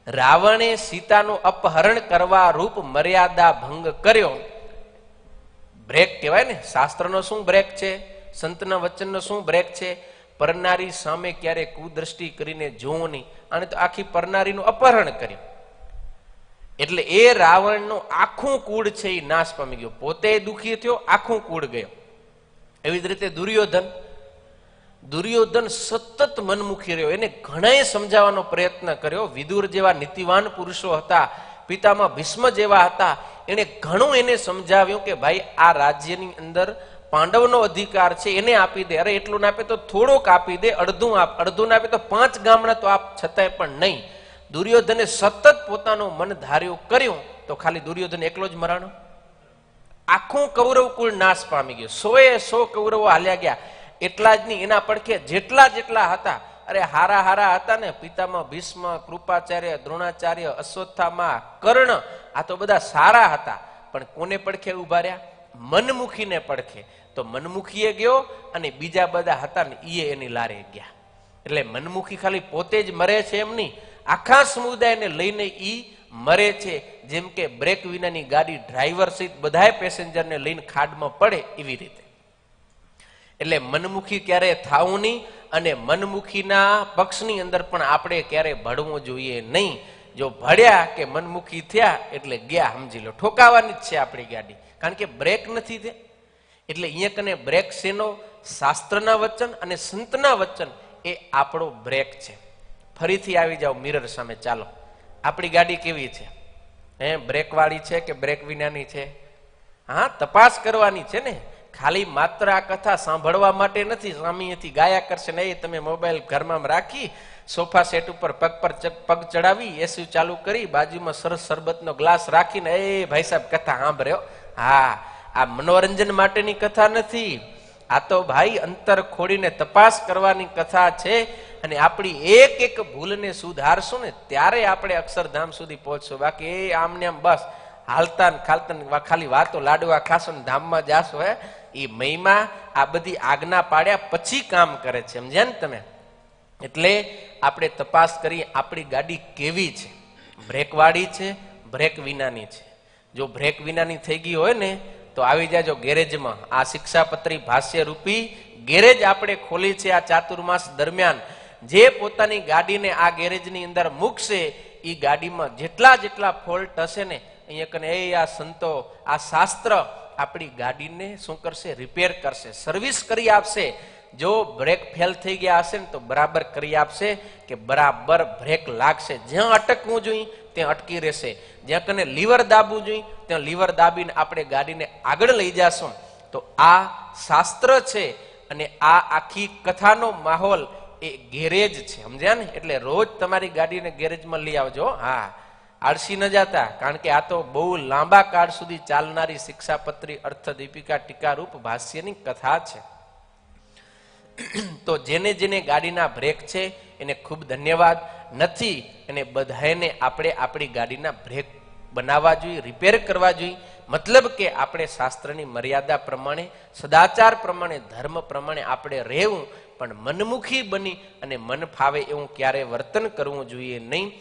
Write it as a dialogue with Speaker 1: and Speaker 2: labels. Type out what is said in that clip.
Speaker 1: રાવણે સીતાનું અપહરણ કરવા રૂપ મર્યાદા ભંગ કર્યો. બ્રેક કહેવાય ને, શાસ્ત્રનો શું બ્રેક છે, સંતના વચનનો શું બ્રેક છે? પરનારી સામે ક્યારે કુદ્રષ્ટિ કરીને જોવો નહીં. અને તો આખી પરનારીનું અપહરણ કર્યું. એટલે એ રાવણનું આખું કુળ છે એ નાશ પામી ગયો, પોતે દુઃખી થયો, આખું કુળ ગયો. એવી જ રીતે દુર્યોધન સતત મનમુખી રહ્યો. એને ઘણાએ સમજાવવાનો પ્રયત્ન કર્યો. વિદુર જેવા નીતિવાન પુરુષો હતા, પિતામાં ભીષ્મ જેવા હતા, એને ઘણું એને સમજાવ્યું કે ભાઈ આ રાજ્યની અંદર પાંડવનો અધિકાર છે, એને આપી દે. અરે એટલું ના આપે તો થોડોક આપી દે, અડધું આપ, અડધું ના આપે તો 5 ગામડા તો આપ, છતાંય પણ નહીં. દુર્યોધને સતત પોતાનું મન ધાર્યું કર્યું તો ખાલી દુર્યોધન એકલો જ મરાણો? આખું કૌરવ કુળ નાશ પામી ગયો. 100 કૌરવો હાલ્યા ગયા. એટલા જ નહીં, એના પડખે જેટલા હતા, અરે હારા હતા ને, પિતામાં ભીષ્મ, કૃપાચાર્ય, દ્રોણાચાર્ય, અશ્વત્થામા, કર્ણ, આ તો બધા સારા હતા. પણ કોને પડખે ઉભા રહ્યા? મનમુખીને પડખે. તો મનમુખીએ ગયો અને બીજા બધા હતા ને એ એની લારે ગયા. એટલે મનમુખી ખાલી પોતે જ મરે છે એમ નહીં, આખા સમુદાયને લઈને ઈ મરે છે. જેમ કે બ્રેક વિનાની ગાડી ડ્રાઈવર સહિત બધાય પેસેન્જરને લઈને ખાડમાં પડે એવી રીતે. એટલે મનમુખી ક્યારે થાવું નહીં, અને મનમુખીના પક્ષની અંદર પણ આપણે ક્યારે ભળવું જોઈએ નહીં. જો ભળ્યા કે મનમુખી થયા એટલે ગયા, સમજી લો, ઠોકાવાની જ છે આપણી ગાડી, કારણ કે બ્રેક નથી તે. એટલે અહીંયા કને બ્રેક શેનો? શાસ્ત્રના વચન અને સંતના વચન એ આપણો બ્રેક છે. ફરીથી આવી જાઓ મિરર સામે, ચાલો, આપણી ગાડી કેવી છે? બ્રેક વાળી છે કે બ્રેક વિનાની છે? હા, તપાસ કરવાની છે ને. ખાલી માત્ર આ કથા સાંભળવા માટે નથી. સ્વામીથી ગાયા કરશે ને, એ તમે મોબાઈલ ઘરમાં રાખી, સોફા સેટ ઉપર પગ પર પગ ચડાવી, એસી ચાલુ કરી, બાજુમાં સરસ શરબતનો ગ્લાસ રાખીને, એ ભાઈ સાહેબ કથા સાંભળ્યો. હા, આ મનોરંજન માટેની કથા નથી. આ તો ભાઈ અંતર ખોડીને તપાસ કરવાની કથા છે. અને આપણી એક ભૂલને સુધારશું ને ત્યારે આપણે અક્ષરધામ સુધી પહોંચશું. બાકી એ આમને આમ બસ હાલતા ખાલતા ખાલી વાતો લાડવા ખાશો ને ધામમાં જાશો. એ મહિમા આ બધી આજ્ઞા પાડ્યા પછી કામ કરે છે, સમજ્યા ને તમે? એટલે આપણે તપાસ કરીએ આપણી ગાડી કેવી છે, બ્રેક વાળી છે, બ્રેક વિનાની છે. જો બ્રેક વિનાની થઈ ગઈ હોય ને તો આવી જાજો ગેરેજમાં. આ શિક્ષાપત્રી ભાષ્ય રૂપી ગેરેજ આપણે ખોલી છે આ ચાતુર્માસ દરમિયાન. જે પોતાની ગાડીને આ ગેરેજની અંદર મૂકશે એ ગાડીમાં જેટલા ફોલ્ટ હશે ને, અહીંયા કને આ સંતો, આ શાસ્ત્ર આપણી ગાડીને શું કરશે? રિપેર કરશે, સર્વિસ કરી આપશે. જો બ્રેક ફેલ થઈ ગયા હશે ને તો બરાબર કરી આપશે કે બરાબર બ્રેક લાગશે. જ્યાં અટકવું જોઈએ ત્યાં અટકી રહેશે, જ્યાં કને લીવર દાબવું જોઈએ ત્યાં લીવર દાબીને આપણે ગાડીને આગળ લઈ જશું. તો આ શાસ્ત્ર છે અને આ આખી કથાનો માહોલ એ ગેરેજ છે, સમજ્યા ને? એટલે રોજ તમારી ગાડીને ગેરેજમાં લઈ આવજો. હા, આળસી ન જાતા, કારણ કે આ તો બહુ લાંબા કાળ સુધી ચાલનારી શિક્ષાપત્રી અર્થ દીપિકા ટીકારૂપ ભાષ્યની કથા છે. તો જેને ગાડીના બ્રેક છે એને ખૂબ ધન્યવાદ. નથી એને બધાને આપણે આપણી ગાડીના બ્રેક બનાવવા જોઈએ, રિપેર કરવા જોઈએ. મતલબ કે આપણે શાસ્ત્રની મર્યાદા પ્રમાણે, સદાચાર પ્રમાણે, ધર્મ પ્રમાણે આપણે રહેવું, પણ મનમુખી બની અને મન ફાવે એવું ક્યારે વર્તન કરવું જોઈએ નહીં.